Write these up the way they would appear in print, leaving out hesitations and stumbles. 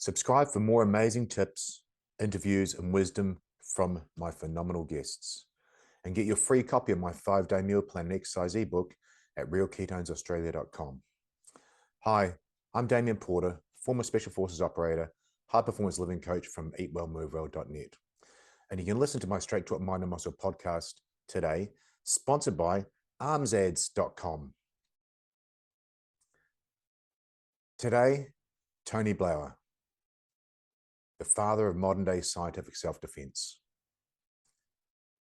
Subscribe for more amazing tips, interviews, and wisdom from my phenomenal guests. And get your free copy of my 5-day meal plan and exercise ebook at realketonesaustralia.com. Hi, I'm Damien Porter, former Special Forces operator, high performance living coach from eatwellmovewell.net. And you can listen to my Straight to It Mind and Muscle podcast today, sponsored by armsads.com. Today, Tony Blauer, the father of modern day scientific self-defense,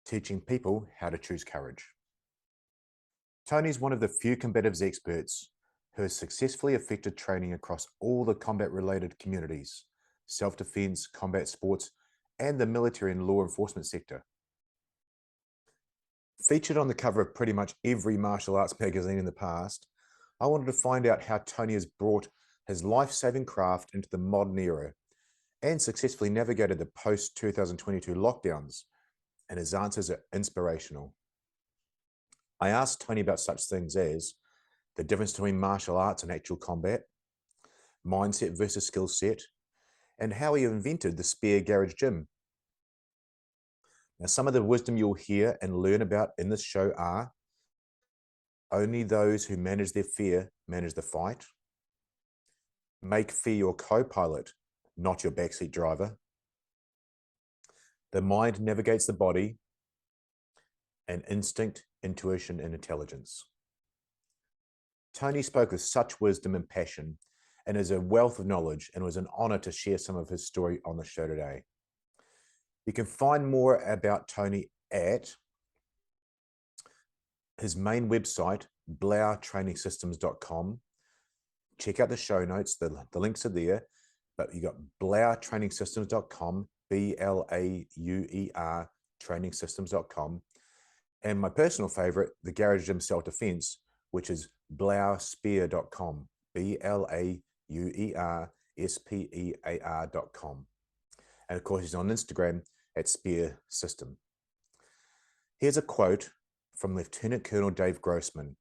teaching people how to choose courage. Tony's one of the few combatives experts who has successfully effected training across all the combat-related communities, self-defense, combat sports, and the military and law enforcement sector. Featured on the cover of pretty much every martial arts magazine in the past, I wanted to find out how Tony has brought his life-saving craft into the modern era and successfully navigated the post-2022 lockdowns, and his answers are inspirational. I asked Tony about such things as the difference between martial arts and actual combat, mindset versus skill set, and how he invented the Spear Garage Gym. Now, some of the wisdom you'll hear and learn about in this show are: only those who manage their fear manage the fight. Make fear your co-pilot, not your backseat driver. The mind navigates the body. And instinct, intuition, and intelligence. Tony spoke with such wisdom and passion and is a wealth of knowledge, and it was an honor to share some of his story on the show today. You can find more about Tony at his main website, blauertrainingsystems.com. Check out the show notes, the links are there, but you got blauertrainingsystems.com, BLAUER trainingsystems.com. And my personal favorite, the Garage Gym Self-Defense, which is blauerspear.com, BLAUERSPEAR.com. And of course, he's on Instagram at Spear System. Here's a quote from Lieutenant Colonel Dave Grossman,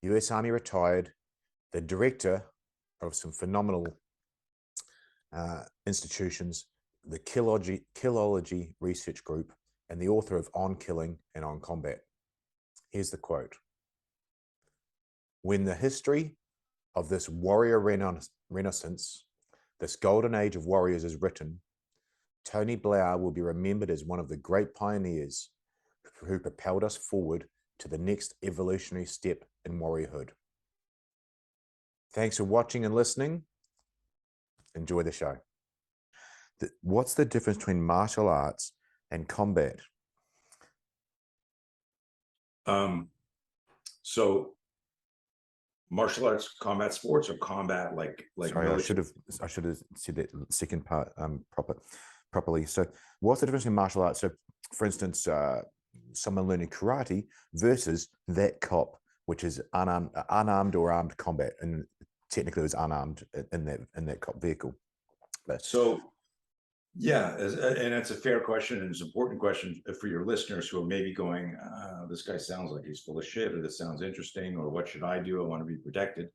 US Army retired, the director of some phenomenal institutions, the Killology Research Group, and the author of On Killing and On Combat. Here's the quote. When the history of this warrior renaissance, this golden age of warriors is written, Tony Blauer will be remembered as one of the great pioneers who propelled us forward to the next evolutionary step in warriorhood. Thanks for watching and listening. Enjoy the show. What's the difference between martial arts and combat? So martial arts, combat sports, or combat like Sorry, military? I should have said that second part properly. So what's the difference in martial arts? So for instance, someone learning karate versus that cop, which is unarmed or armed combat, and technically it was unarmed in that cop vehicle. But so yeah, and it's a fair question, and it's an important question for your listeners who are maybe going, this guy sounds like he's full of shit, or this sounds interesting, or what should I do? I want to be protected.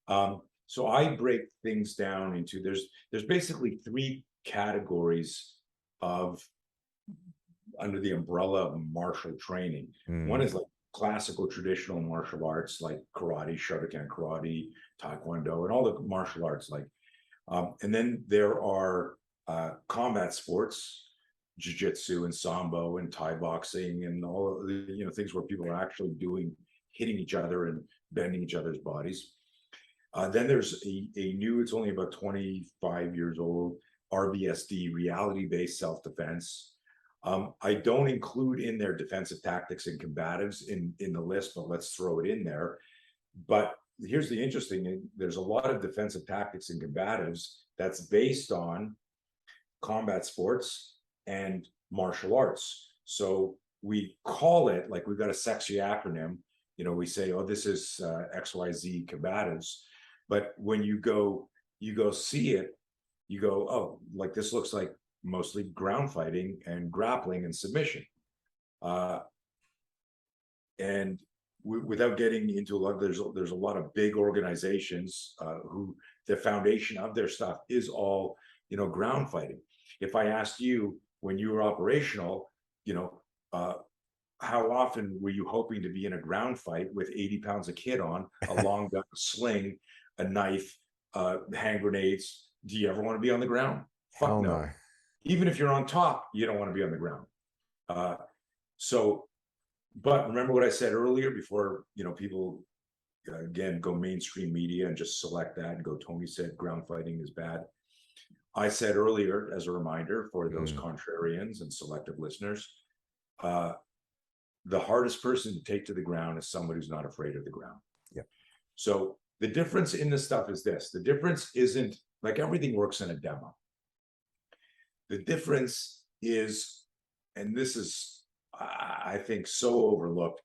So I break things down into, there's basically 3 categories of under the umbrella of martial training. One is like classical traditional martial arts like karate, Shotokan karate, taekwondo, and all the martial arts like, and then there are combat sports, jiu-jitsu and sambo and Thai boxing and all of the things where people are actually hitting each other and bending each other's bodies. Then there's a new, it's only about 25 years old, RBSD, reality-based self-defense. I don't include in there defensive tactics and combatives in the list, but let's throw it in there. But here's the interesting thing, there's a lot of defensive tactics and combatives that's based on combat sports and martial arts. So we call it, like, we've got a sexy acronym, we say, oh, this is XYZ combatives. But when you go see it, you go, oh, like this looks like mostly ground fighting and grappling and submission. And without getting into a lot, there's a lot of big organizations who the foundation of their stuff is all, ground fighting. If I asked you when you were operational, how often were you hoping to be in a ground fight with 80 pounds of kit on, a long gun, a sling, a knife, hand grenades? Do you ever want to be on the ground? Fuck Hell no. no. Even if you're on top, you don't want to be on the ground. But remember what I said earlier before, people again go mainstream media and just select that and go, Tony said ground fighting is bad. I said earlier, as a reminder for those contrarians and selective listeners, the hardest person to take to the ground is somebody who's not afraid of the ground. Yeah. So the difference in this stuff is this. The difference isn't like everything works in a demo. The difference is, and this is, I think, so overlooked,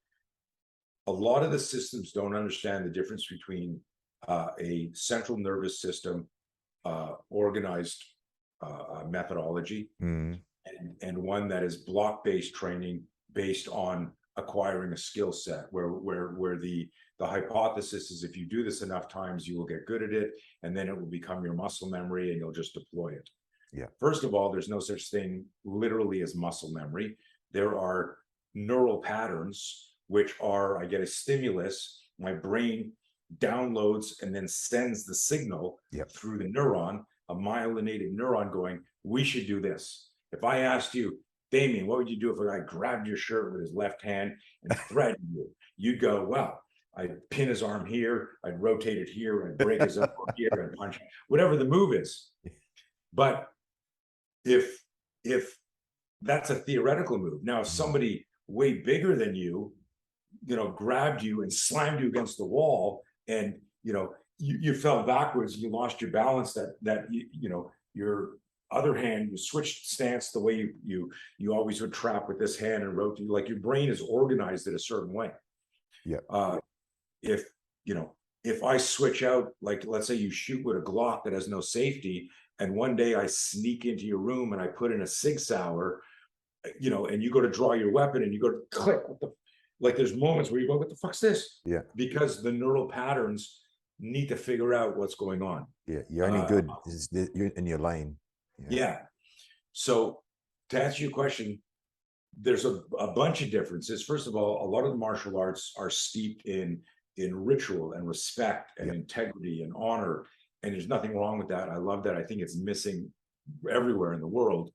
a lot of the systems don't understand the difference between a central nervous system organized methodology and one that is block-based training based on acquiring a skill set, where the hypothesis is if you do this enough times, you will get good at it, and then it will become your muscle memory and you'll just deploy it. Yeah. First of all, there's no such thing literally as muscle memory. There are neural patterns, which are, I get a stimulus, my brain downloads and then sends the signal through the neuron, a myelinated neuron going, we should do this. If I asked you, Damien, what would you do if a guy grabbed your shirt with his left hand and threatened you? You'd go, well, I'd pin his arm here, I'd rotate it here, I'd break his elbow here, and punch, whatever the move is. But if that's a theoretical move. Now, if somebody way bigger than you, grabbed you and slammed you against the wall, and you fell backwards, you lost your balance, that your other hand, you switched stance the way you always would trap with this hand and rotate, like your brain is organized in a certain way. Yeah. If I switch out, like let's say you shoot with a Glock that has no safety, and one day I sneak into your room and I put in a Sig Sauer, and you go to draw your weapon and you go to click, like there's moments where you go, what the fuck's this? Yeah. Because the neural patterns need to figure out what's going on. Yeah. You're only good you're in your lane. Yeah. So to answer your question, there's a bunch of differences. First of all, a lot of the martial arts are steeped in ritual and respect and integrity and honor. And there's nothing wrong with that. I love that. I think it's missing everywhere in the world.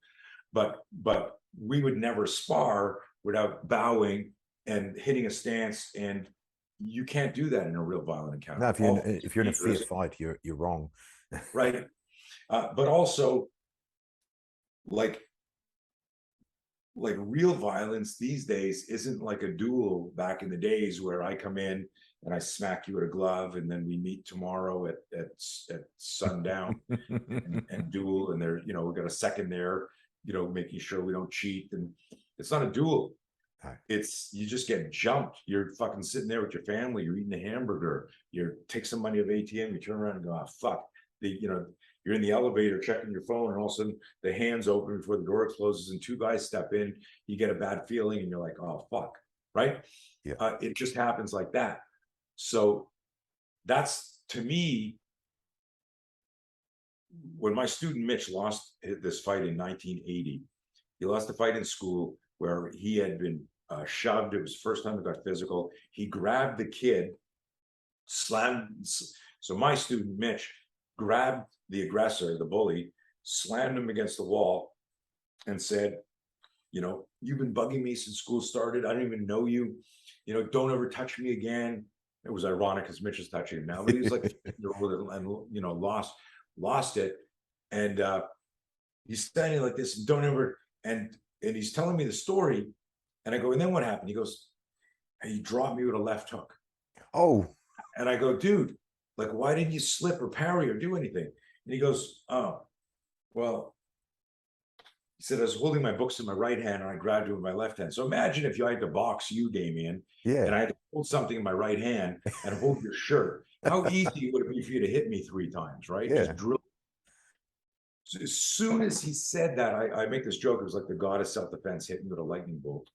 But we would never spar without bowing and hitting a stance, and you can't do that in a real violent encounter. No, if you're in a fair fight, you're wrong. Right. But also, like real violence these days isn't like a duel back in the days where I come in and I smack you with a glove and then we meet tomorrow at sundown and duel, and there, we got a second there, making sure we don't cheat. And it's not a duel. It's, you just get jumped. You're fucking sitting there with your family, you're eating a hamburger, you take some money of ATM, you turn around and go, oh, fuck. You're in the elevator checking your phone, and all of a sudden the hands open before the door closes and two guys step in. You get a bad feeling and you're like, oh, fuck. Right? Yeah. It just happens like that. So that's, to me, when my student Mitch lost this fight in 1980, he lost a fight in school where he had been shoved. It was the first time he got physical. He grabbed the kid, slammed. So my student Mitch grabbed the aggressor, the bully, slammed him against the wall and said, you've been bugging me since school started. I don't even know you. Don't ever touch me again. It was ironic because Mitch is touching him now, but he's like 15-year-old and lost it. And he's standing like this, and don't ever, and he's telling me the story. And I go, and then what happened? He goes, he dropped me with a left hook. Oh. And I go, dude, like, why didn't you slip or parry or do anything? And he goes, oh, well, he said, I was holding my books in my right hand and I grabbed it with my left hand. So imagine if I had to box you, Damien, and I had to hold something in my right hand and hold your shirt. How easy would it be for you to hit me 3 times, right? Yeah. Just drill. So as soon as he said that, I make this joke. It was like the god of self-defense hit me with a lightning bolt.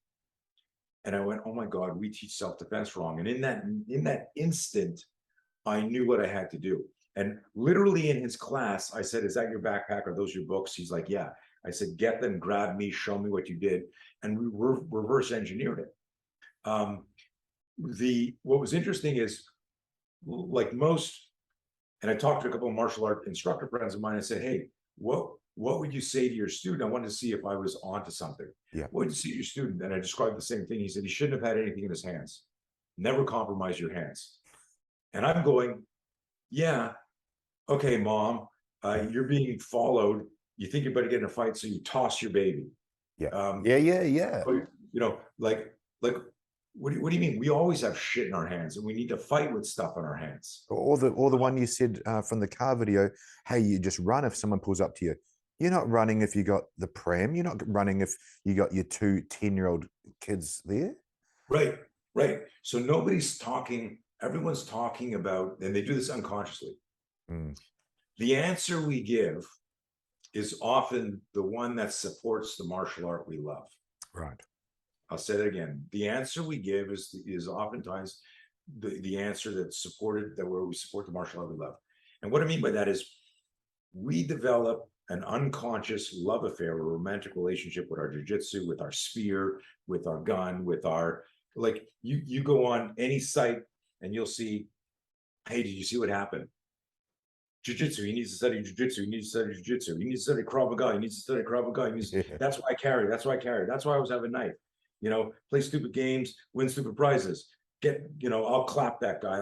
And I went, oh my God, we teach self-defense wrong. And in that instant, I knew what I had to do. And literally in his class, I said, "Is that your backpack? Are those your books?" He's like, "Yeah." I said, "Get them, grab me, show me what you did." And we reverse engineered it. Um, what was interesting is, like most, and I talked to a couple of martial art instructor friends of mine. I said, "Hey, what would you say to your student?" I wanted to see if I was onto something. Yeah. What would you say to your student? And I described the same thing. He said he shouldn't have had anything in his hands. Never compromise your hands. And I'm going, "Yeah, okay, mom, Yeah. you're being followed. You think you're about to get in a fight, so you toss your baby." Yeah. Um, Yeah. Yeah. Yeah. like, what do you mean? We always have shit in our hands, and we need to fight with stuff in our hands. Or the one you said from the car video, hey, you just run if someone pulls up to you. You're not running if you got the pram. You're not running if you got your 10-year-old kids there. Right, right. So nobody's talking, everyone's talking about, and they do this unconsciously. Mm, The answer we give is often the one that supports the martial art we love. right. I'll say that again. The answer we give is oftentimes the answer that's supported, that where we support the martial art we love. And what I mean by that is we develop an unconscious love affair or romantic relationship with our jujitsu, with our spear, with our gun, with our, like, you go on any site and you'll see, "Hey, did you see what happened? Jiu-jitsu, he needs to study jiu-jitsu, he needs to study jiu-jitsu, he needs to study Krav Maga, he needs to study Krav Maga, he needs, Yeah. that's why I carry, that's why I carry, that's why I always have a knife. Play stupid games, win stupid prizes. I'll clap that guy.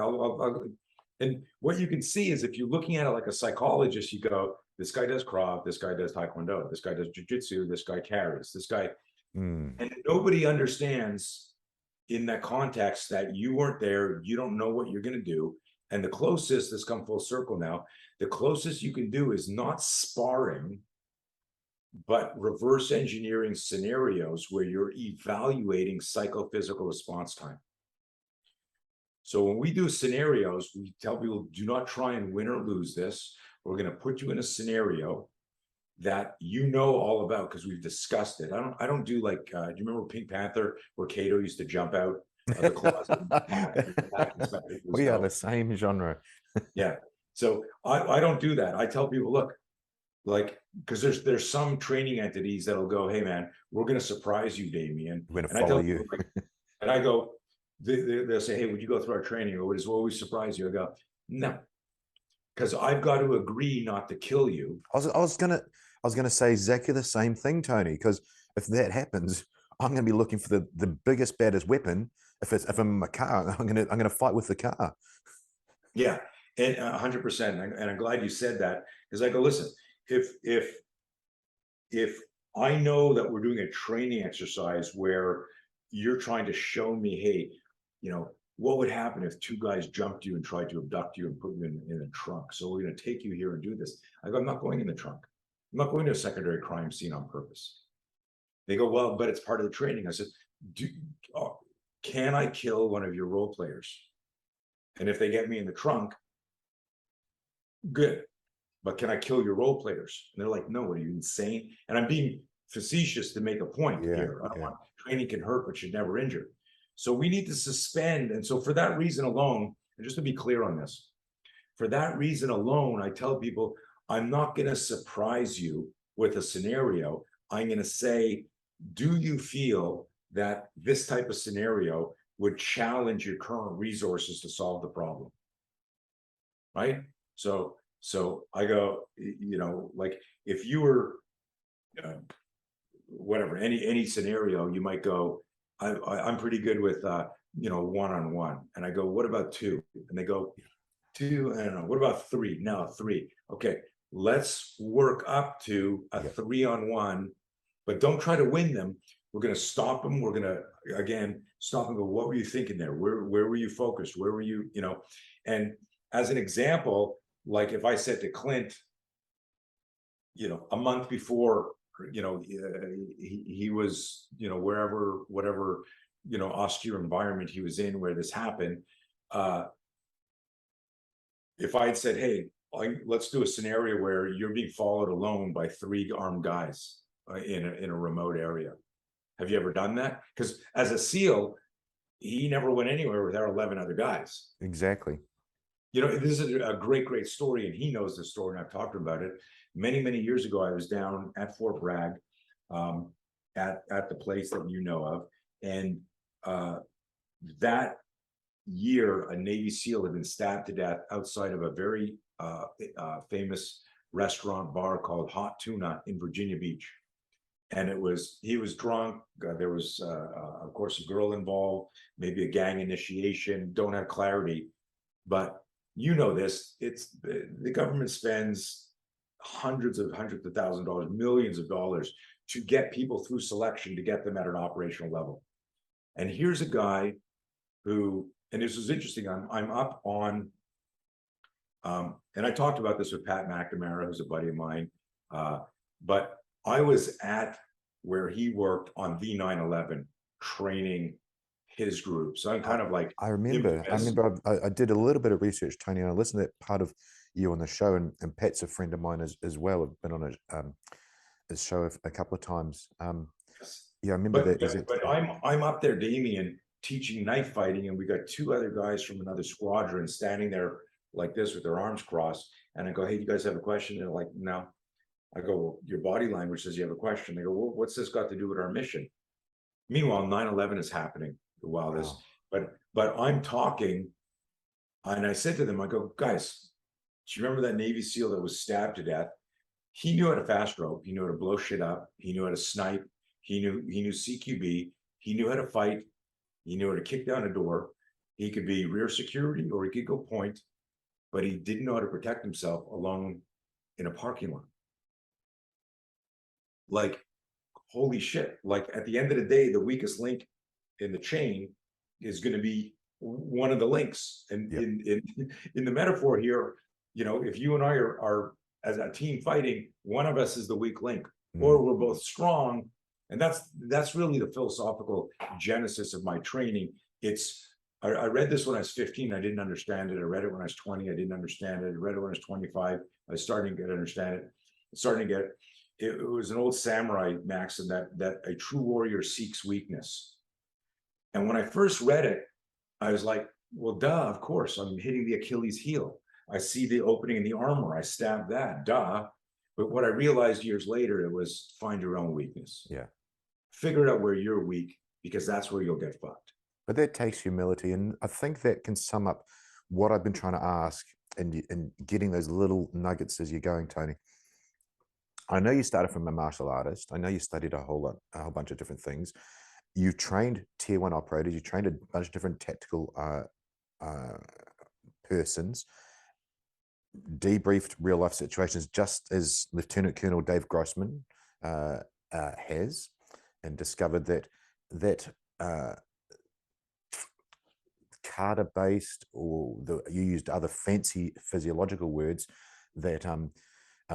And what you can see is, if you're looking at it like a psychologist, you go, this guy does Krav, this guy does Taekwondo, this guy does jiu-jitsu, this guy carries, this guy, Mm, and nobody understands in that context that you weren't there, you don't know what you're going to do. And the closest, this come full circle now, the closest you can do is not sparring, but reverse engineering scenarios where you're evaluating psychophysical response time. So when we do scenarios, we tell people, do not try and win or lose this. We're going to put you in a scenario that you know all about because we've discussed it. I don't do like, do you remember Pink Panther where Kato used to jump out of the closet we are the same genre. Yeah. So I don't do that. I tell people, look, like, because there's some training entities that'll go, "Hey man, we're going to surprise you, Damien." We're going to And I tell follow people, you. like, and I go, they'll say, "Hey, would you go through our training?" Or will we surprise you? I go, "No, because I've got to agree not to kill you." I was gonna say exactly the same thing, Tony, because if that happens, I'm gonna be looking for the biggest, baddest weapon. If I'm in my car, I'm gonna fight with the car. Yeah, and 100%. And I'm glad you said that, because I go, listen, if I know that we're doing a training exercise where you're trying to show me, hey, what would happen if two guys jumped you and tried to abduct you and put you in a trunk? So we're going to take you here and do this. I go, I'm not going in the trunk. I'm not going to a secondary crime scene on purpose. They go, well, but it's part of the training. I said, can I kill one of your role players? And if they get me in the trunk, good. But can I kill your role players? And they're like, no, are you insane? And I'm being facetious to make a point here. I don't want, training can hurt, but should never injure. So we need to suspend. And so for that reason alone, and just to be clear on this, for that reason alone, I tell people, I'm not going to surprise you with a scenario. I'm going to say, do you feel that this type of scenario would challenge your current resources to solve the problem? Right? So I go, like, if you were, whatever, any scenario, you might go, I'm pretty good with, one-on-one. And I go, what about two? And they go, two, I don't know, what about three? No, three. Okay, let's work up to a 3-on-1, but don't try to win them. We're going to stop them. We're going to, again, stop and go, what were you thinking there? Where were you focused? Where were you, and as an example, like if I said to Clint, a month before, he was, wherever, whatever, austere environment he was in where this happened. If I had said, hey, let's do a scenario where you're being followed alone by 3 armed guys in a remote area. Have you ever done that? Because as a SEAL, he never went anywhere without 11 other guys. Exactly. You know, this is a great story, and he knows the story, and I've talked about it. Many years ago, I was down at Fort Bragg, um, at the place that you know of, and that year, a Navy SEAL had been stabbed to death outside of a very famous restaurant bar called Hot Tuna in Virginia Beach. And he was drunk. There was, of course, a girl involved, maybe a gang initiation. Don't have clarity, but you know this. It's the government spends hundreds of thousands of dollars, millions of dollars to get people through selection to get them at an operational level. And here's a guy who, and this was interesting. I'm up on, and I talked about this with Pat McNamara, who's a buddy of mine. But I was at where he worked on V911 training his group. So I'm kind of like, I remember I did a little bit of research, Tony, and I listened to that part of you on the show, and Pat's a friend of mine as well. I've been on his show a couple of times. Yeah, I remember that. But I'm up there, Damien, teaching knife fighting, and we got two other guys from another squadron standing there like this with their arms crossed. And I go, hey, you guys have a question? And they're like, no. I go, well, your body language says you have a question. They go, well, what's this got to do with our mission? Meanwhile, 9/11 is happening while this, but I'm talking, and I said to them, I go, guys, do you remember that Navy SEAL that was stabbed to death? He knew how to fast rope. He knew how to blow shit up. He knew how to snipe. He knew CQB. He knew how to fight. He knew how to kick down a door. He could be rear security or he could go point, but he didn't know how to protect himself alone in a parking lot. Like, holy shit. Like, at the end of the day, the weakest link in the chain is going to be one of the links. And in the metaphor here, you know, if you and I are as a team fighting, one of us is the weak link, or we're both strong. And that's really the philosophical genesis of my training. I read this when I was 15. I didn't understand it. I read it when I was 20. I didn't understand it. I read it when I was 25. I was starting to understand it. It was an old samurai maxim that a true warrior seeks weakness. And when I first read it, I was like, well, duh, of course, I'm hitting the Achilles heel. I see the opening in the armor. I stab that, duh. But what I realized years later, it was find your own weakness. Yeah. Figure out where you're weak, because that's where you'll get fucked. But that takes humility. And I think that can sum up what I've been trying to ask and getting those little nuggets as you're going, Tony. I know you started from a martial artist. I know you studied a whole bunch of different things. You've trained tier 1 operators. You trained a bunch of different tactical persons, debriefed real life situations, just as Lieutenant Colonel Dave Grossman has, and discovered that kata based, or you used other fancy physiological words, that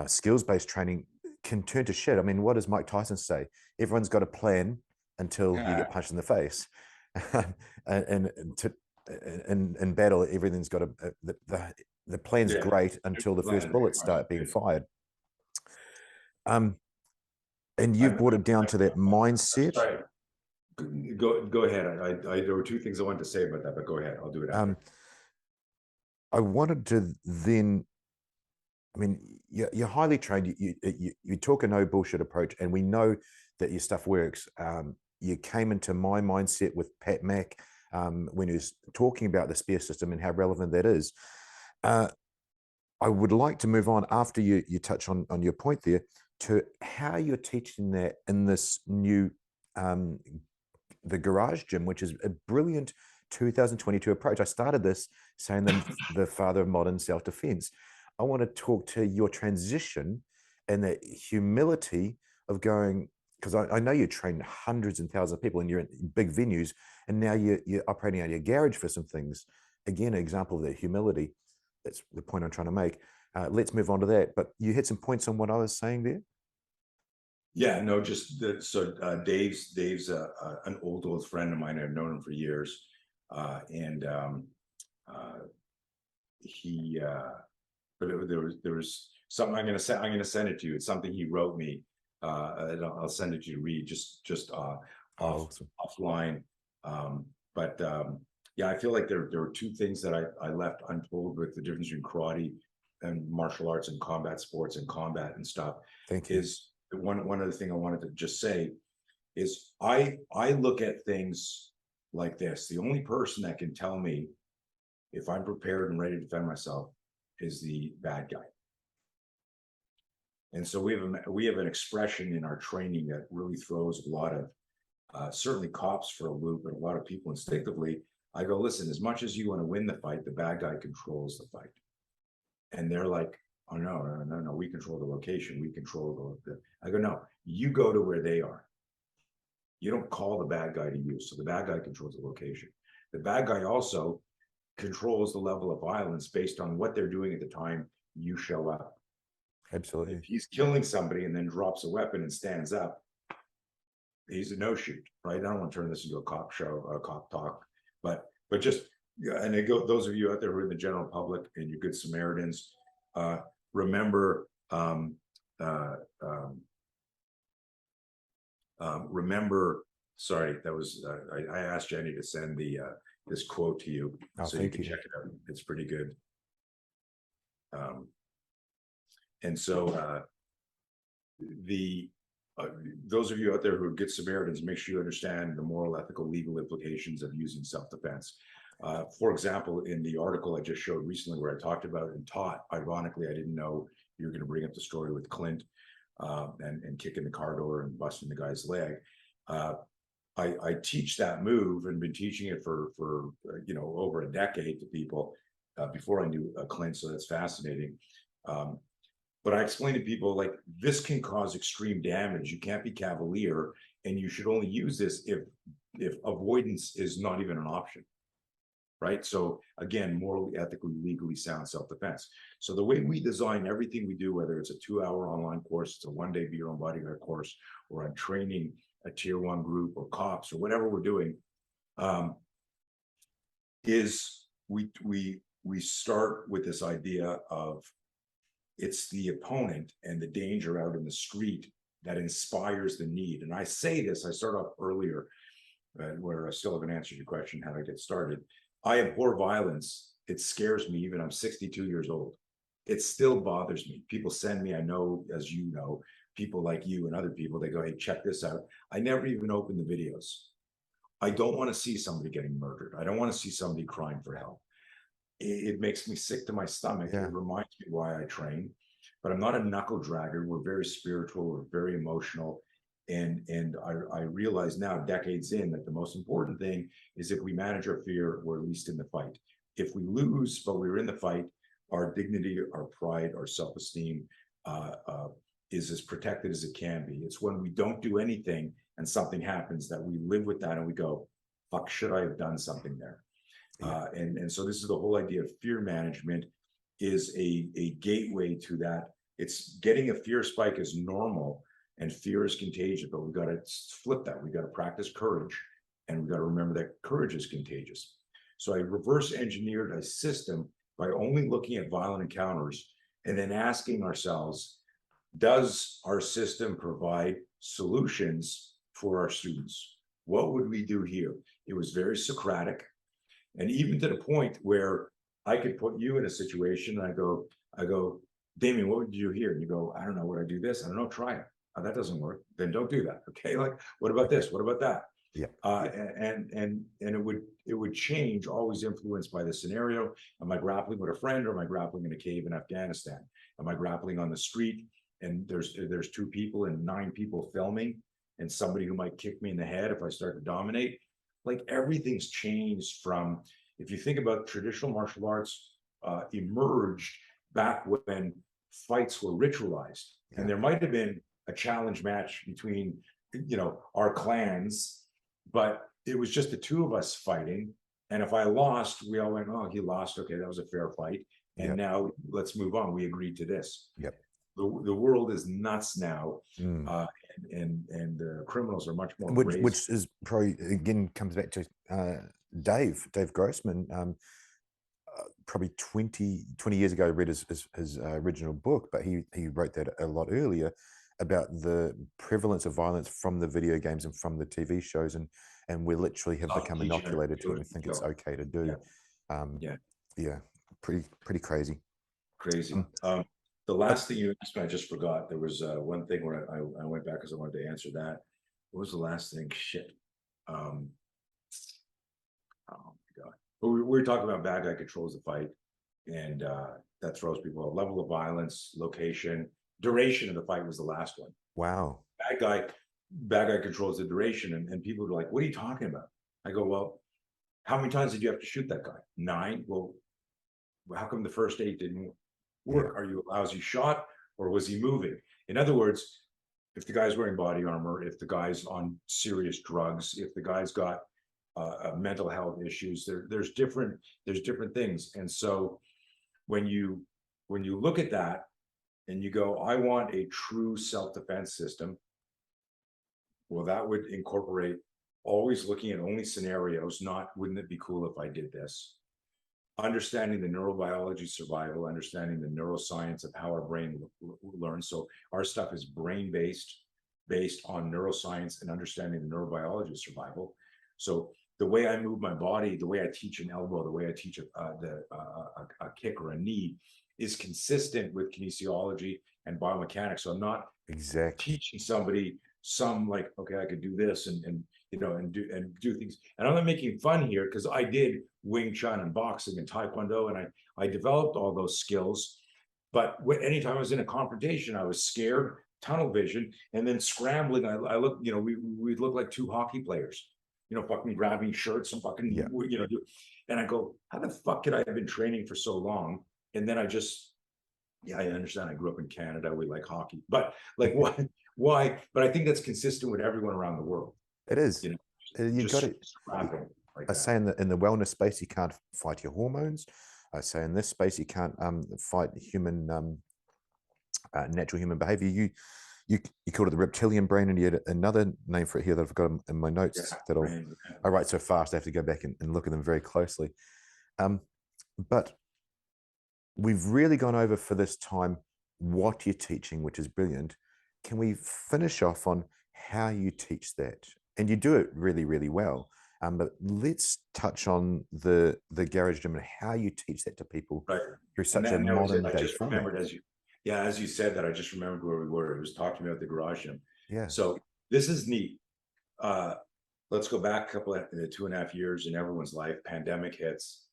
skills based training can turn to shit. I mean, what does Mike Tyson say? Everyone's got a plan until you get punched in the face. and in battle, everything's got the plan's great until the first bullets start being fired. And you've brought it down to that mindset. Sorry. Go ahead. There were two things I wanted to say about that, but go ahead. I'll do it after. I wanted to then, I mean, you're highly trained. You talk a no bullshit approach, and we know that your stuff works. You came into my mindset with Pat Mac when he was talking about the spear system and how relevant that is. I would like to move on after you touch on your point there to how you're teaching that in this new the garage gym, which is a brilliant 2022 approach. I started this saying the father of modern self-defense. I want to talk to your transition and the humility of going, because I know you train hundreds and thousands of people and you're in big venues, and now you're operating out of your garage for some things. Again, an example of that humility. That's the point I'm trying to make. Let's move on to that. But you had some points on what I was saying there. Yeah, no, just Dave's an old friend of mine. I've known him for years, and there was something I'm going to send it to you. It's something he wrote me. I'll send it to you to read just offline. But Yeah, I feel like there were two things that I left untold with the difference between karate and martial arts and combat sports and combat and stuff. Thank you. Is one other thing I wanted to just say is I look at things like this. The only person that can tell me if I'm prepared and ready to defend myself is the bad guy. And so we have an expression in our training that really throws a lot of certainly cops for a loop, and a lot of people instinctively. I go, listen, as much as you want to win the fight, the bad guy controls the fight. And they're like, oh, no, we control the location. We control the. I go, no, you go to where they are. You don't call the bad guy to you. So the bad guy controls the location. The bad guy also controls the level of violence based on what they're doing at the time you show up. Absolutely. If he's killing somebody and then drops a weapon and stands up, he's a no shoot, right? I don't want to turn this into a cop show, a cop talk, but just yeah, and those of you out there who are in the general public and you good Samaritans, remember remember. Sorry, that was I asked Jenny to send the this quote to you, so you can check it out. It's pretty good. And so those of you out there who are good Samaritans, make sure you understand the moral, ethical, legal implications of using self-defense. For example, in the article I just showed recently where I talked about and taught, ironically, I didn't know you were going to bring up the story with Clint and kicking the car door and busting the guy's leg. I teach that move and been teaching it for over a decade to people before I knew Clint, so that's fascinating. But I explain to people like this can cause extreme damage. You can't be cavalier, and you should only use this if avoidance is not even an option, right? So again, morally, ethically, legally sound self-defense. So the way we design everything we do, whether it's a 2-hour online course, it's a 1-day be your own bodyguard course, or I'm training a tier 1 group or cops or whatever we're doing, is we start with this idea of it's the opponent and the danger out in the street that inspires the need. And I say this, I start off earlier where I still haven't answered your question, how to get started. I abhor violence. It scares me, even I'm 62 years old. It still bothers me. People send me, I know, as you know, people like you and other people, they go, hey, check this out. I never even open the videos. I don't want to see somebody getting murdered. I don't want to see somebody crying for help. It makes me sick to my stomach. Yeah. It reminds me why I train, but I'm not a knuckle dragger. We're very spiritual. We're very emotional. And I realize now, decades in, that the most important thing is if we manage our fear, we're at least in the fight. If we lose, but we're in the fight, our dignity, our pride, our self-esteem is as protected as it can be. It's when we don't do anything and something happens that we live with that and we go, fuck, should I have done something there? And so this is the whole idea of fear management is a gateway to that. It's getting a fear spike is normal and fear is contagious, but we've got to flip that. We've got to practice courage, and we've got to remember that courage is contagious. So I reverse engineered a system by only looking at violent encounters and then asking ourselves, does our system provide solutions for our students? What would we do here? It was very Socratic. And even to the point where I could put you in a situation and I go, Damien, what would you do here? And you go, I don't know, would I do this? I don't know, try it. Oh, that doesn't work. Then don't do that. Okay. Like, what about this? What about that? Yeah. And it would change, always influenced by the scenario. Am I grappling with a friend, or am I grappling in a cave in Afghanistan? Am I grappling on the street and there's 2 people and 9 people filming and somebody who might kick me in the head if I start to dominate? Like, everything's changed from, if you think about traditional martial arts emerged back when fights were ritualized, and there might have been a challenge match between, our clans, but it was just the 2 of us fighting. And if I lost, we all went, oh, he lost. Okay, that was a fair fight. And now let's move on. We agreed to this. Yep. The world is nuts now. And the criminals are much more which is probably, again, comes back to Dave Grossman. Probably 20 years ago, I read his original book, but he wrote that a lot earlier about the prevalence of violence from the video games and from the TV shows, and and we literally have Stop become teaching our inoculated to it. We children think to it's kill. okay to do. Yeah, Um, yeah, yeah, pretty crazy. crazy. Um, The but last thing you asked me, I just forgot. There was one thing where I went back because I wanted to answer that. What was the last thing? Shit. Um, oh my God. We were talking about bad guy controls the fight, and that throws people off. Level of violence, location, duration of the fight was the last one. wow, Bad guy, bad guy controls the duration, and people are like, "What are you talking about?" I go, "Well, how many times did you have to shoot that guy? 9. Well, how come the first 8 didn't yeah, work? Are you a lousy shot, or was he moving?" In other words, if the guy's wearing body armor, if the guy's on serious drugs, if the guy's got mental health issues, there's different things. And so when you look at that and you go, I want a true self-defense system, well, that would incorporate always looking at only scenarios, not wouldn't it be cool if I did this? Understanding the neurobiology survival, understanding the neuroscience of how our brain learns. So our stuff is brain based on neuroscience and understanding the neurobiology of survival. So the way I move my body, the way I teach an elbow, the way I teach a kick or a knee is consistent with kinesiology and biomechanics. So I'm not exactly. teaching somebody some like, okay, I could do this and do things. And I'm not making fun here because I did Wing Chun and boxing and Taekwondo, and I developed all those skills. But anytime I was in a confrontation, I was scared, tunnel vision, and then scrambling. I look, we look like 2 hockey players, fucking grabbing shirts and fucking, Yeah, and I go, how the fuck could I have been training for so long? And then I just, yeah, I understand. I grew up in Canada. We like hockey, but like, why? But I think that's consistent with everyone around the world. it is. You know, You got just it. scrapping like I that. say in the wellness space, you can't fight your hormones. I say in this space, you can't fight human natural human behavior. You called it the reptilian brain, and you had another name for it here that I've got in my notes that I write so fast I have to go back and look at them very closely. But we've really gone over for this time what you're teaching, which is brilliant. Can we finish off on how you teach that? And you do it really, really well. But let's touch on the garage gym and how you teach that to people Right. through And such a that was it. modern I day just format. remembered as you said that, I just remembered where we were. It was talking about the garage gym. Yeah. So this is neat. Let's go back a couple of 2.5 years in everyone's life. Pandemic hits,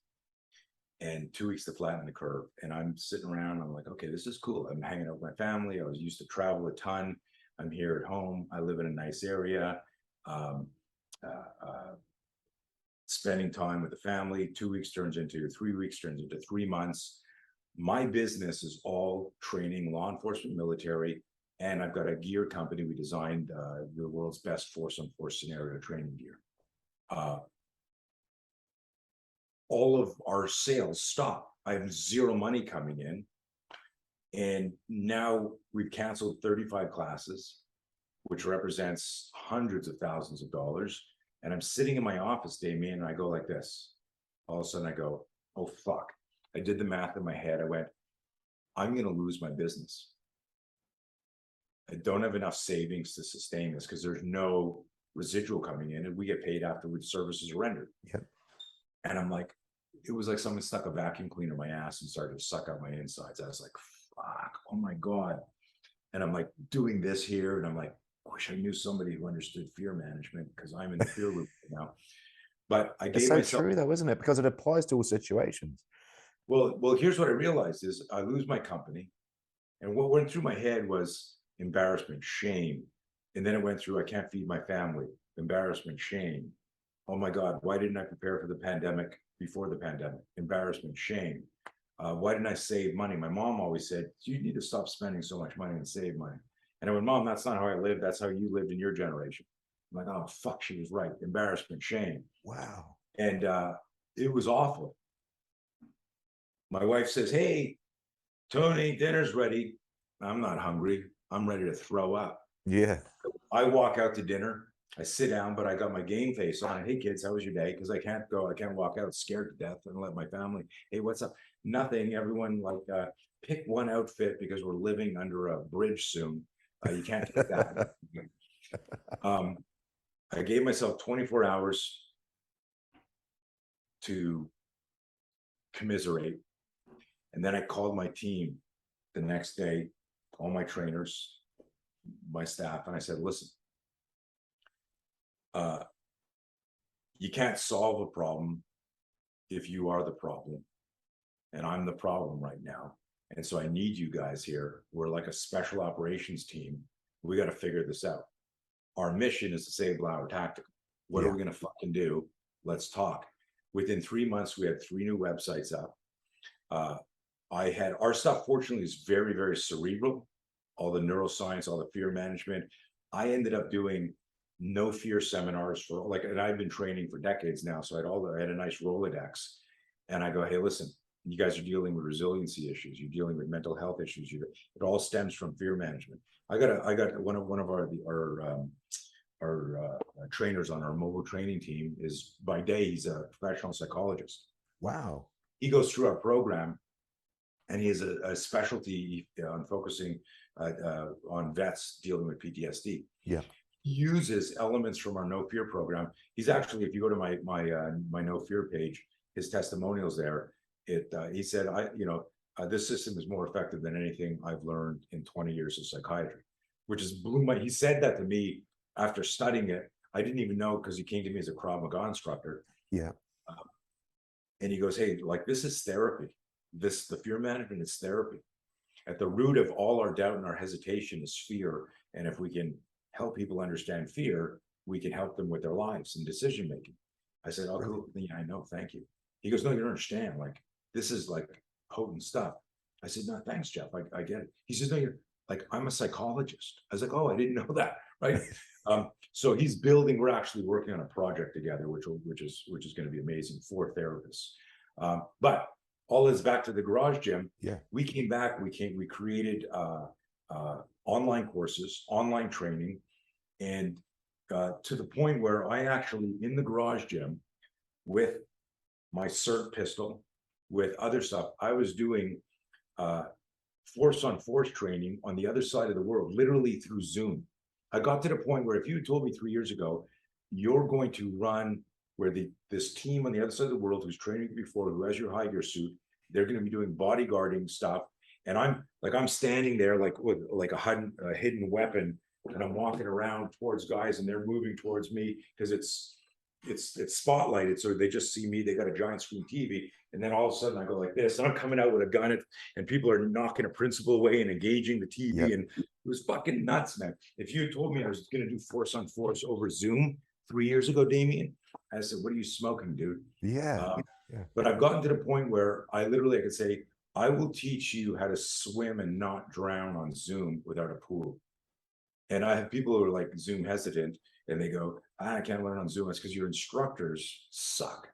and 2 weeks to flatten the curve. And I'm sitting around. I'm like, okay, this is cool. I'm hanging out with my family. I was used to travel a ton. I'm here at home. I live in a nice area. Um, Spending time with the family. 2 weeks turns into 3 weeks, turns into 3 months. My business is all training, law enforcement, military, and I've got a gear company. We designed the world's best force-on-force scenario training gear. All of our sales stop. I have zero money coming in. And now we've canceled 35 classes, which represents hundreds of thousands of dollars. And I'm sitting in my office, Damien, and I go like this. All of a sudden I go, oh, fuck. I did the math in my head. I went, I'm going to lose my business. I don't have enough savings to sustain this because there's no residual coming in, and we get paid after the services are rendered. Yep. And I'm like, it was like someone stuck a vacuum cleaner in my ass and started to suck out my insides. I was like, fuck, oh my God. And I'm like doing this here. And I'm like, I wish I knew somebody who understood fear management because I'm in the fear loop now. But I It's gave so myself, true though, isn't it? Because it applies to all situations. well, here's what I realized is I lose my company. And what went through my head was embarrassment, shame. And then it went through, I can't feed my family, embarrassment, shame. Oh my God, why didn't I prepare for the pandemic before the pandemic? Embarrassment, shame. Why didn't I save money? My mom always said, you need to stop spending so much money and save money. And I went, Mom, that's not how I lived. That's how you lived in your generation. I'm like, oh, fuck, she was right. Embarrassment, shame. Wow. And it was awful. My wife says, hey, Tony, dinner's ready. I'm not hungry. I'm ready to throw up. Yeah. I walk out to dinner. I sit down, but I got my game face on. Hey kids, how was your day? Because I can't walk out scared to death and let my family, hey, what's up? Nothing. Everyone like pick one outfit because we're living under a bridge soon. You can't take that. I gave myself 24 hours to commiserate. And then I called my team the next day, all my trainers, my staff, and I said, listen, you can't solve a problem if you are the problem. And I'm the problem right now. And so I need you guys here. We're like a special operations team. We got to figure this out. Our mission is to save Blauer Tactical. What are we going to fucking do? Let's talk. Within 3 months, we had 3 new websites up. I had our stuff, fortunately, is very, very cerebral. All the neuroscience, all the fear management. I ended up doing no fear seminars for like, and I've been training for decades now. So I had a nice Rolodex, and I go, hey, listen, you guys are dealing with resiliency issues. You're dealing with mental health issues. It all stems from fear management. I got one of our trainers on our mobile training team is by day, he's a professional psychologist. Wow. He goes through our program, and he has a specialty on focusing on vets dealing with PTSD. Yeah. He uses elements from our No Fear program. He's actually, if you go to my No Fear page, his testimonials there, he said, this system is more effective than anything I've learned in 20 years of psychiatry, which is blew my, he said that to me after studying it. I didn't even know, because he came to me as a Krav Maga instructor. Yeah. And he goes, hey, like, this is therapy. The fear management is therapy. At the root of all our doubt and our hesitation is fear. And if we can help people understand fear, we can help them with their lives and decision making. I said, oh, cool. Yeah, I know. Thank you. He goes, no, you don't understand. Like, this is like potent stuff. I said, no, thanks, Jeff. I get it. He says, no, you're like, I'm a psychologist. I was like, oh, I didn't know that. Right. So he's building, we're actually working on a project together, which is going to be amazing for therapists. But all this back to the garage gym. Yeah. We came back, we created online courses, online training, and to the point where I actually, in the garage gym with my CERT pistol, with other stuff, I was doing force on force training on the other side of the world, literally through Zoom. I got to the point where if you told me 3 years ago, you're going to run where this team on the other side of the world who's training before, who has your high gear suit, they're going to be doing bodyguarding stuff. And I'm standing there like with like a hidden weapon, and I'm walking around towards guys, and they're moving towards me because it's spotlighted, so they just see me. They got a giant screen TV, and then all of a sudden I go like this, and I'm coming out with a gun, and people are knocking a principal away and engaging the TV. Yep. And it was fucking nuts, man. If you had told me I was going to do force on force over Zoom 3 years ago, Damien, I said, what are you smoking, dude? Yeah. But I've gotten to the point where I could say, I will teach you how to swim and not drown on Zoom without a pool. And I have people who are like Zoom hesitant, and they go, I can't learn on Zoom. It's because your instructors suck.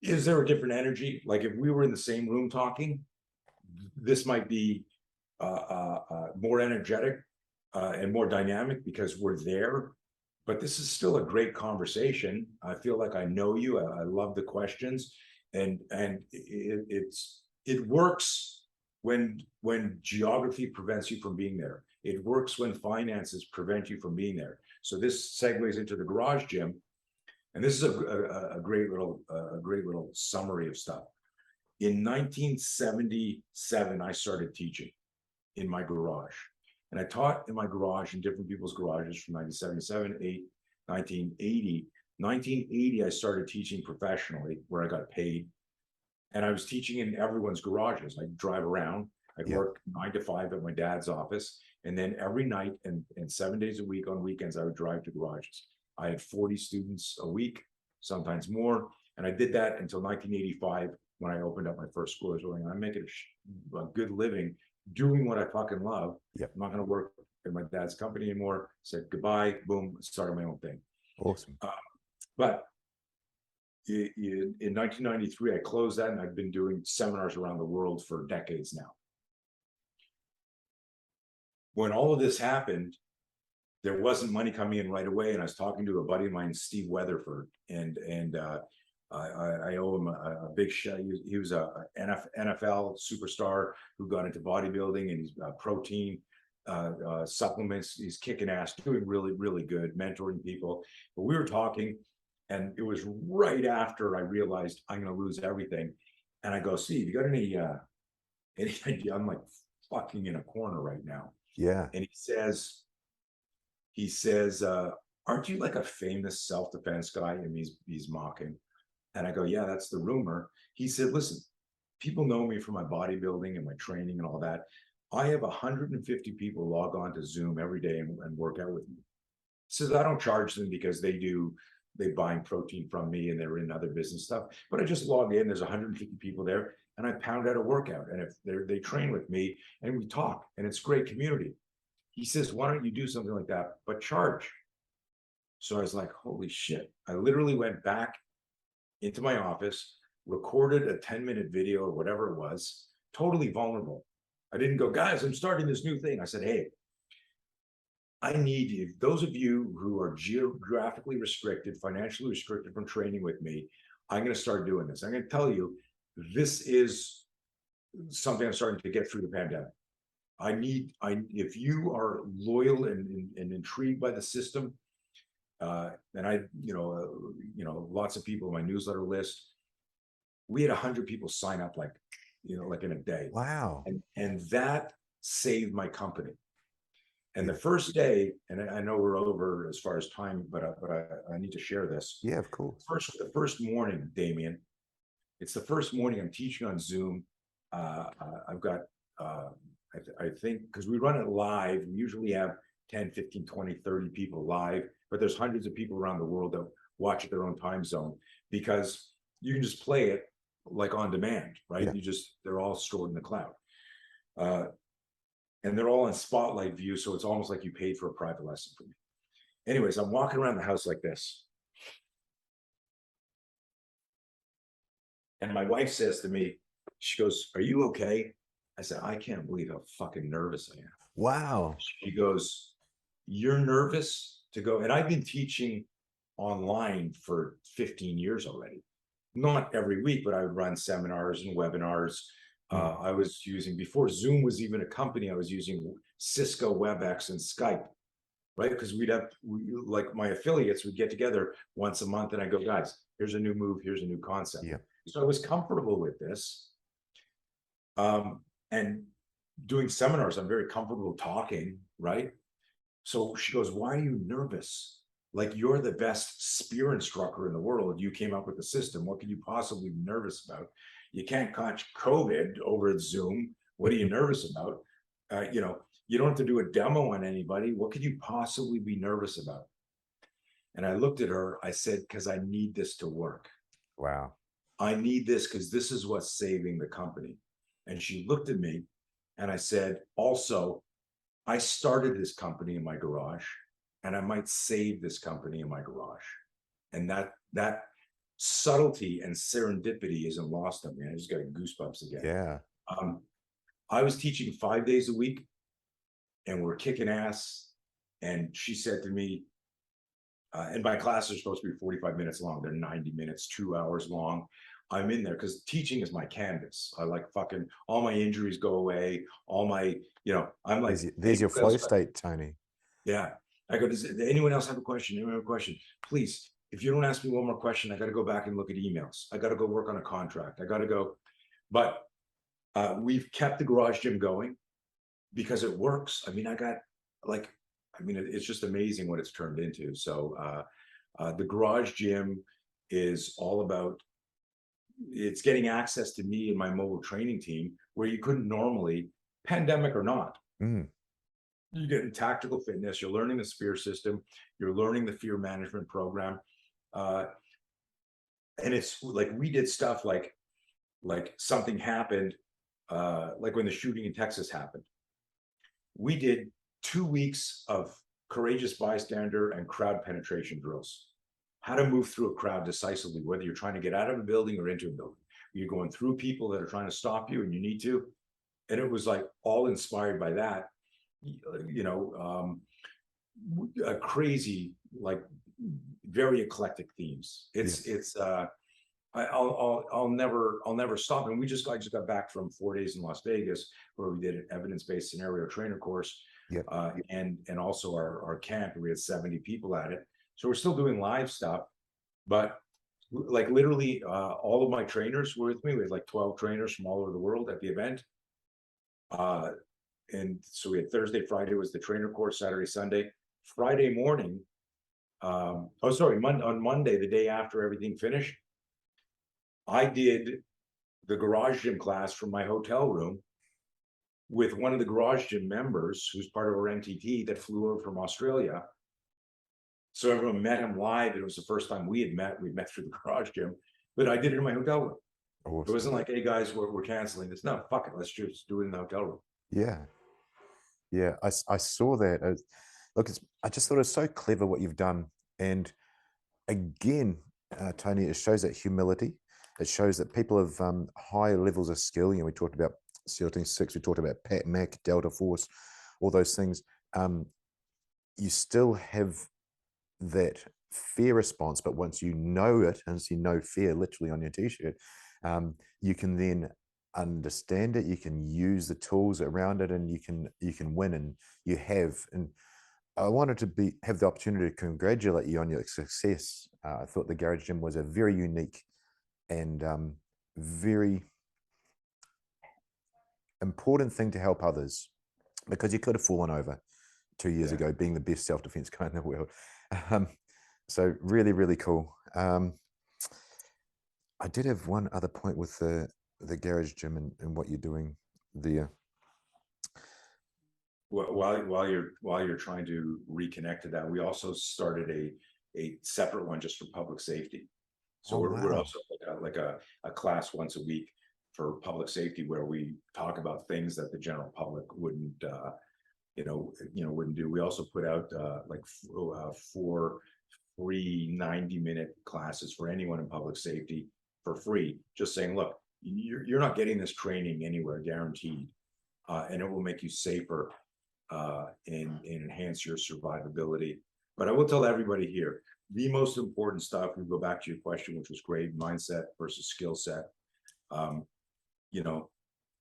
Is there a different energy? Like if we were in the same room talking, this might be more energetic and more dynamic because we're there. But this is still a great conversation. I feel like I know you. I love the questions, and it works when geography prevents you from being there. It works when finances prevent you from being there. So this segues into the garage gym, and this is a great little summary of stuff. In 1977, I started teaching in my garage. And I taught in my garage, in different people's garages from 1977, 1980. 1980, I started teaching professionally, where I got paid. And I was teaching in everyone's garages. I'd drive around. I'd work 9 to 5 at my dad's office. And then every night and 7 days a week on weekends, I would drive to garages. I had 40 students a week, sometimes more. And I did that until 1985, when I opened up my first school. I was going, I'm making a good living doing what I fucking love. Yep. I'm not going to work in my dad's company anymore. Said goodbye, boom, started my own thing. Awesome. But in 1993, I closed that, and I've been doing seminars around the world for decades now. When all of this happened, there wasn't money coming in right away, and I was talking to a buddy of mine, Steve Weatherford, and I owe him a big shout. He was a NFL superstar who got into bodybuilding, and he's protein. supplements. He's kicking ass, doing really, really good, mentoring people. But we were talking, and it was right after I realized I'm going to lose everything. And I go, Steve, you got any idea? I'm like fucking in a corner right now. Yeah. And he says, aren't you like a famous self-defense guy? And he's mocking. And I go, yeah, that's the rumor. He said, listen, people know me for my bodybuilding and my training and all that. I have 150 people log on to Zoom every day and work out with me. So I don't charge them because they buying protein from me and they're in other business stuff. But I just log in, there's 150 people there, and I pound out a workout. And if they train with me and we talk, and it's great community. He says, why don't you do something like that, but charge? So I was like, holy shit. I literally went back into my office, recorded a 10-minute video or whatever it was, totally vulnerable. I didn't go, guys, I'm starting this new thing. I said, hey, I need you, those of you who are geographically restricted, financially restricted from training with me, I'm going to start doing this. I'm going to tell you, this is something I'm starting to get through the pandemic. If you are loyal and intrigued by the system, and lots of people on my newsletter list, we had 100 people sign up like in a day. Wow. And that saved my company. And the first day, and I know we're over as far as time, but I need to share this. Yeah, of course. The first morning, Damien, it's the first morning I'm teaching on Zoom. I've got, I think, because we run it live, we usually have 10, 15, 20, 30 people live, but there's hundreds of people around the world that watch at their own time zone, because you can just play it like on demand, right? Yeah. They're all stored in the cloud. And they're all in spotlight view, so it's almost like you paid for a private lesson from me. Anyways, I'm walking around the house like this. And my wife says to me, she goes, are you okay? I said, I can't believe how fucking nervous I am. Wow. She goes, you're nervous to go? And I've been teaching online for 15 years already. Not every week, but I would run seminars and webinars. I was using, before Zoom was even a company, I was using Cisco, WebEx, and Skype, right? Because like my affiliates would get together once a month and I go, guys, here's a new move, here's a new concept. Yeah. So I was comfortable with this. And doing seminars, I'm very comfortable talking, right? So she goes, why are you nervous? Like, you're the best spear instructor in the world. You came up with the system. What could you possibly be nervous about? You can't catch COVID over at Zoom. What are you nervous about? You don't have to do a demo on anybody. What could you possibly be nervous about? And I looked at her, I said, because I need this to work. Wow. I need this because this is what's saving the company. And she looked at me and I said, also, I started this company in my garage, and I might save this company in my garage. And that subtlety and serendipity isn't lost on me. I just got goosebumps again. Yeah. I was teaching 5 days a week, and we're kicking ass. And she said to me, and my classes are supposed to be 45 minutes long. They're 90 minutes, 2 hours long. I'm in there because teaching is my canvas. I like fucking, all my injuries go away. All my, I'm like, there's your flow state, Tony. Yeah. I go, does anyone else have a question? Anyone have a question? Please, if you don't ask me one more question, I got to go back and look at emails. I got to go work on a contract. I got to go. But we've kept the garage gym going because it works. I mean, it's just amazing what it's turned into. So the garage gym is all about, it's getting access to me and my mobile training team where you couldn't normally, pandemic or not. You're getting tactical fitness, you're learning the spear system, you're learning the fear management program. And it's like, we did stuff like something happened, like when the shooting in Texas happened. We did 2 weeks of courageous bystander and crowd penetration drills. How to move through a crowd decisively, whether you're trying to get out of a building or into a building. You're going through people that are trying to stop you and you need to. And it was like all inspired by that. A crazy, like very eclectic themes. It's I'll never stop. And I just got back from 4 days in Las Vegas where we did an evidence-based scenario trainer course, Yep. and also our camp. We had 70 people at it, so we're still doing live stuff. But like literally, all of my trainers were with me. We had like 12 trainers from all over the world at the event. And so we had Thursday, Friday was the trainer course, Saturday, Sunday, Friday morning. On Monday, the day after everything finished, I did the garage gym class from my hotel room with one of the garage gym members who's part of our MTT that flew over from Australia. So everyone met him live. It was the first time we met through the garage gym, but I did it in my hotel room. Awesome. It wasn't like, hey guys, we're canceling this. No, fuck it. Let's just do it in the hotel room. Yeah. Yeah. I saw that. Look, I just thought it was so clever what you've done. And again, Tony, it shows that humility. It shows that people have high levels of skill. You know, we talked about SEAL Team 6, we talked about Pat Mac, Delta Force, all those things. You still have that fear response, but once you know it, and you know fear literally on your t-shirt, you can then understand it, you can use the tools around it, and you can win, and you have. And I wanted to have the opportunity to congratulate you on your success. I thought the garage gym was a very unique and very important thing to help others, because you could have fallen over 2 years ago being the best self-defense guy in the world. So really, really cool. I did have one other point with the garage gym and what you're doing there. While you're trying to reconnect to that, we also started a separate one just for public safety. So we're also like a class once a week for public safety, where we talk about things that the general public wouldn't wouldn't do. We also put out like 4 free 90-minute classes for anyone in public safety for free, just saying, look, you're not getting this training anywhere, guaranteed, and it will make you safer and enhance your survivability. But I will tell everybody here, the most important stuff, we go back to your question, which was great, mindset versus skill set.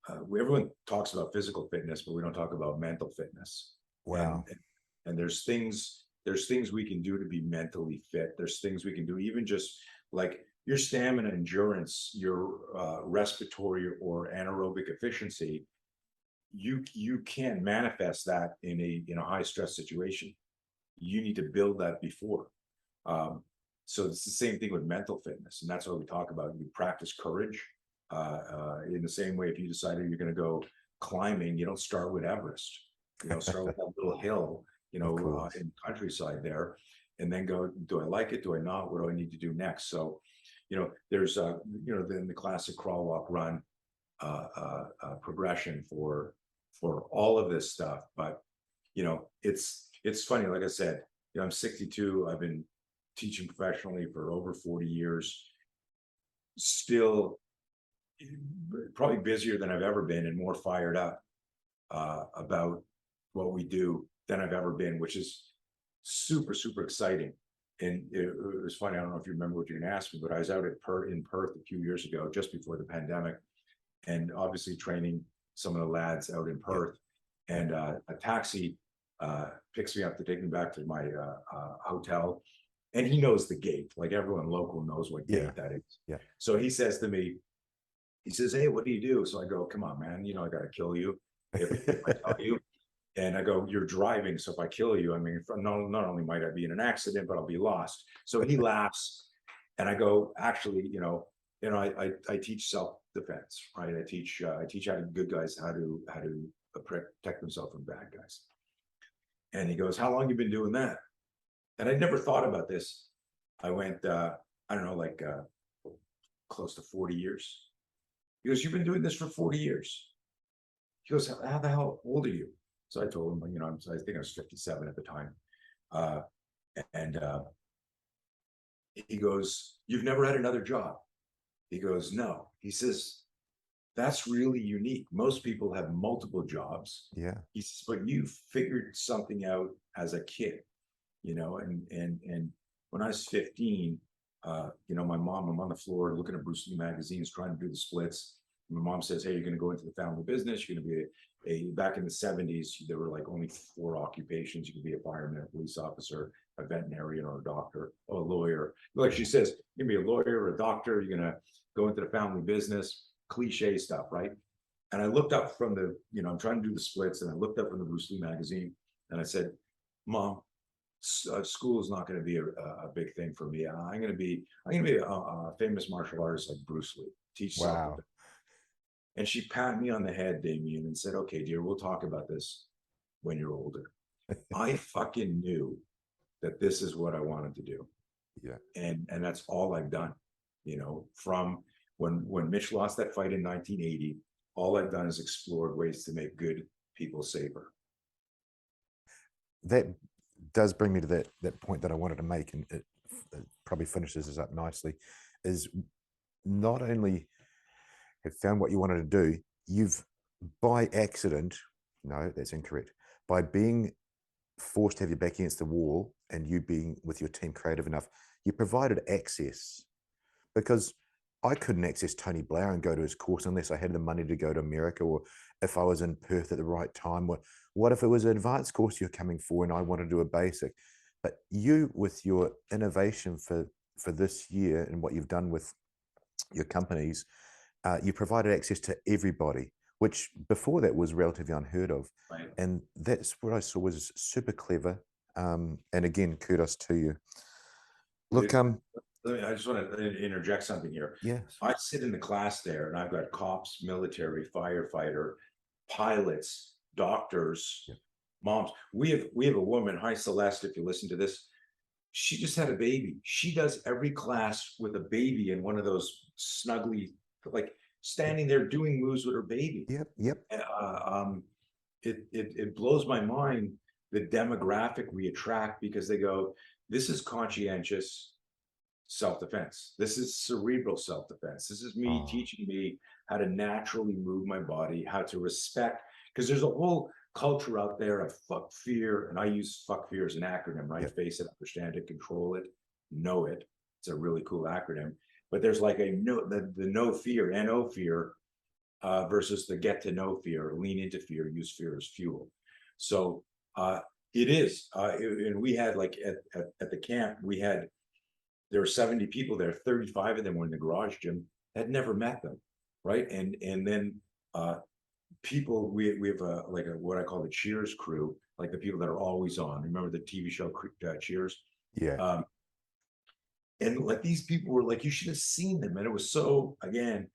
Everyone talks about physical fitness, but we don't talk about mental fitness. Wow. And there's things we can do to be mentally fit. There's things we can do, even just like your stamina, endurance, your respiratory or anaerobic efficiency. You can't manifest that in a high stress situation. You need to build that before. So it's the same thing with mental fitness, and that's what we talk about. You practice courage. In the same way, if you decided you're going to go climbing, you don't start with Everest. You know, start with that little hill, in countryside there, and then go, do I like it? Do I not? What do I need to do next? So, there's then the classic crawl, walk, run progression for all of this stuff. But it's funny. Like I said, I'm 62. I've been teaching professionally for over 40 years. Still, probably busier than I've ever been, and more fired up about what we do than I've ever been, which is super, super exciting. And it was funny. I don't know if you remember what you're going to ask me, but I was out in Perth a few years ago, just before the pandemic, and obviously training some of the lads out in Perth. And a taxi picks me up to take me back to my hotel. And he knows the gate, like everyone local knows what gate that is. Yeah. So he says to me, he says, hey, what do you do? So I go, come on, man, I got to kill you if I tell you. And I go, you're driving, so if I kill you, I mean, not only might I be in an accident, but I'll be lost. So he laughs, and I go, actually, I teach self-defense, right? I teach good guys how to protect themselves from bad guys. And he goes, how long you been doing that? And I'd never thought about this. I went, I don't know, like close to 40 years. He goes, you've been doing this for 40 years. He goes, how the hell old are you? So I told him, I think I was 57 at the time. And he goes, you've never had another job? He goes, no. He says, that's really unique. Most people have multiple jobs. Yeah. He says, but you figured something out as a kid, and when I was 15, You know, my mom, I'm on the floor looking at Bruce Lee magazines, trying to do the splits. My mom says, "Hey, you're going to go into the family business. You're going to be back in the 70s, there were like only 4 occupations. You could be a fireman, a police officer, a veterinarian, or a doctor, or a lawyer. Like she says, you can be a lawyer or a doctor. You're going to go into the family business, cliche stuff, right?" And I looked up from the, you know, I'm trying to do the splits, and I looked up from the Bruce Lee magazine, and I said, "Mom, school is not going to be a big thing for me. I'm going to be a famous martial artist like Bruce Lee, teach Wow. self-defense." And she patted me on the head, Damien, and said, "Okay, dear, we'll talk about this when you're older." I fucking knew that this is what I wanted to do. Yeah. And that's all I've done. You know, from when Mitch lost that fight in 1980, all I've done is explored ways to make good people safer. That does bring me to that point that I wanted to make, and it probably finishes us up nicely, is not only have found what you wanted to do, you've by accident, no, that's incorrect, by being forced to have your back against the wall and you being with your team creative enough, you provided access, because I couldn't access Tony Blauer and go to his course unless I had the money to go to America, or if I was in Perth at the right time. What if it was an advanced course you're coming for and I want to do a basic? But you, with your innovation for this year and what you've done with your companies, you provided access to everybody, which before that was relatively unheard of. Right. And that's what I saw was super clever. And again, kudos to you. Look, I just want to interject something here. yeah, I sit in the class there, and I've got cops, military, firefighter, pilots, doctors, yeah, moms. We have a woman. Hi, Celeste. If you listen to this, she just had a baby. She does every class with a baby in one of those snuggly, like standing there doing moves with her baby. yep, yep. It blows my mind the demographic we attract, because they go, "This is conscientious self-defense. This is cerebral self-defense. This is me Oh, teaching me how to naturally move my body, how to respect." Because there's a whole culture out there of fuck fear, and I use fuck fear as an acronym, right? yep, Face it, understand it, control it, know it. It's a really cool acronym. But there's like a no, the no fear, no fear, versus the get to know fear, lean into fear, use fear as fuel. So it is, and we had like at the camp, there were 70 people there, 35 of them were in the garage gym, had never met them, right? And then people, we have like a what I call the Cheers crew, like the people that are always on. Remember the TV show Cheers? yeah. Um, and like these people were like, you should have seen them, and it was so, again,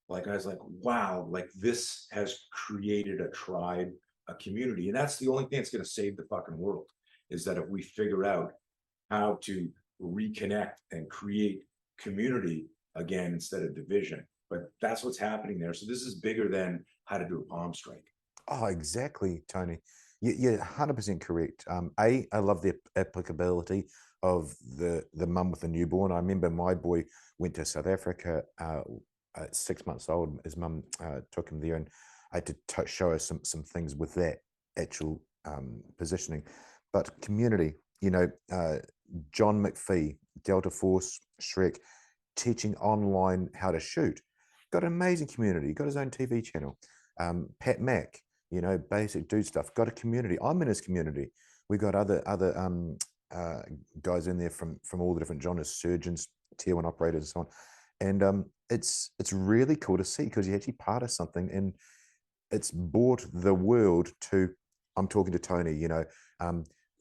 like I was like, wow, like this has created a tribe, a community, and that's the only thing that's going to save the fucking world, is that if we figure out how to reconnect and create community again instead of division. But that's what's happening there. So this is bigger than how to do a palm strike. Oh, exactly, Tony. You're 100% correct. I love the applicability of the mum with the newborn. I remember my boy went to South Africa at 6 months old. His mum took him there, and I had to show her some things with that actual positioning. But community, John McPhee, Delta Force, Shrek, teaching online how to shoot. Got an amazing community. Got his own TV channel. Pat Mack, basic dude stuff. Got a community. I'm in his community. We got other guys in there from all the different genres, surgeons, tier one operators, and so on. And it's really cool to see, because you're actually part of something, and it's brought the world to. I'm talking to Tony.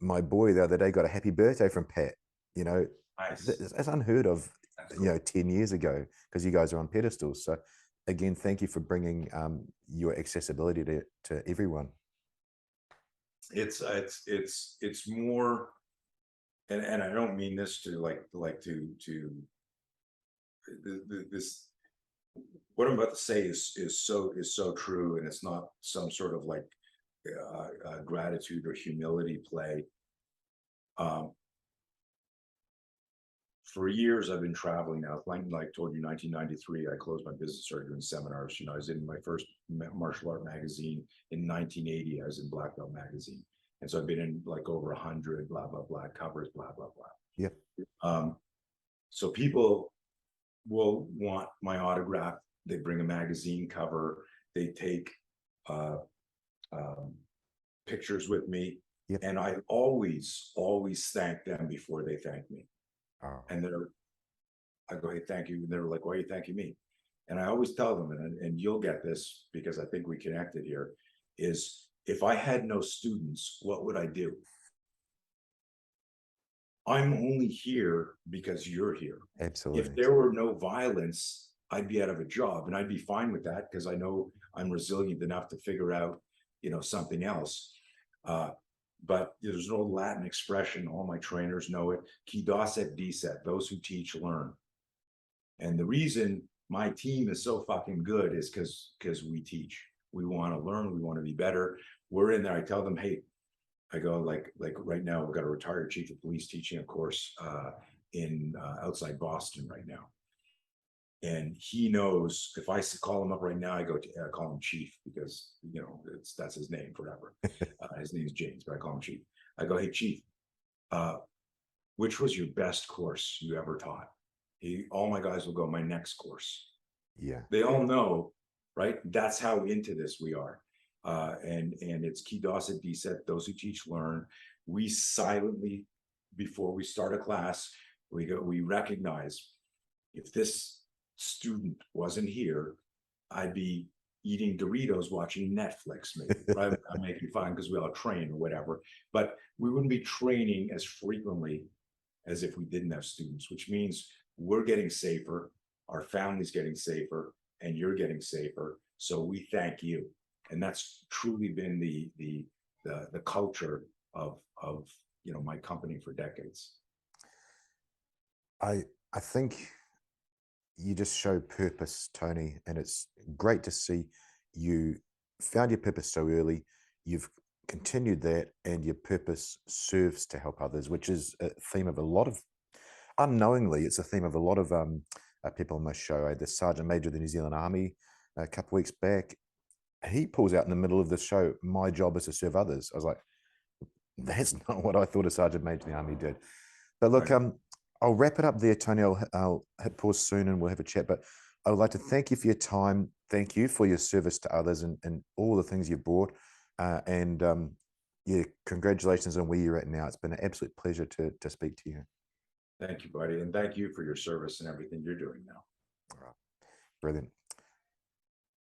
My boy the other day got a happy birthday from Pat. You know, Nice. that's unheard of. That's cool. 10 years ago, because you guys are on pedestals. So again, thank you for bringing your accessibility to everyone. It's more, and I don't mean this to this, what I'm about to say is so true, and it's not some sort of like gratitude or humility play. Um, for years I've been traveling now. Like told you, 1993, I closed my business, started doing seminars. I was in my first martial art magazine in 1980. I was in Black Belt magazine. And so I've been in like over 100, blah, blah, blah, covers, blah, blah, blah. Yeah. Um, So people will want my autograph. They bring a magazine cover. They take um, pictures with me. Yep. And I always thank them before they thank me. Oh, And I go, hey, thank you. And they're like, why are you thanking me? And I always tell them, and you'll get this because I think we connected here, is if I had no students, what would I do? I'm only here because you're here. absolutely. If there were no violence, I'd be out of a job, and I'd be fine with that because I know I'm resilient enough to figure out, something else. But there's an old Latin expression, all my trainers know it, qui docet decet, those who teach learn. And the reason my team is so fucking good is because we teach. We want to learn, we want to be better. We're in there. I tell them, hey, I go like right now, we've got a retired chief of police teaching a course in outside Boston right now. And he knows if I call him up right now, I go to call him Chief because that's his name forever. His name is James, but I call him Chief. I go, hey Chief, which was your best course you ever taught? All my guys will go, my next course. Yeah. They all know, right? That's how into this we are. And it's qui docet decet, those who teach learn. We silently, before we start a class, we recognize if this student wasn't here, I'd be eating Doritos watching Netflix, maybe. Right? I'm making fun because we all train or whatever, but we wouldn't be training as frequently as if we didn't have students, which means we're getting safer, our family's getting safer, and you're getting safer. So we thank you. And that's truly been the culture of my company for decades. I think you just show purpose, Tony, and it's great to see you found your purpose so early. You've continued that, and your purpose serves to help others, which is a theme of a lot of, unknowingly, it's a theme of a lot of people on my show. I had the Sergeant Major of the New Zealand Army a couple of weeks back. He pulls out in the middle of the show, my job is to serve others. I was like, that's not what I thought a Sergeant Major in the Army did. But look, Right. I'll wrap it up there, Tony. I'll hit pause soon and we'll have a chat. But I would like to thank you for your time. Thank you for your service to others and all the things you've brought. Yeah, congratulations on where you're at now. It's been an absolute pleasure to speak to you. Thank you, buddy. And thank you for your service and everything you're doing now. All right. Brilliant.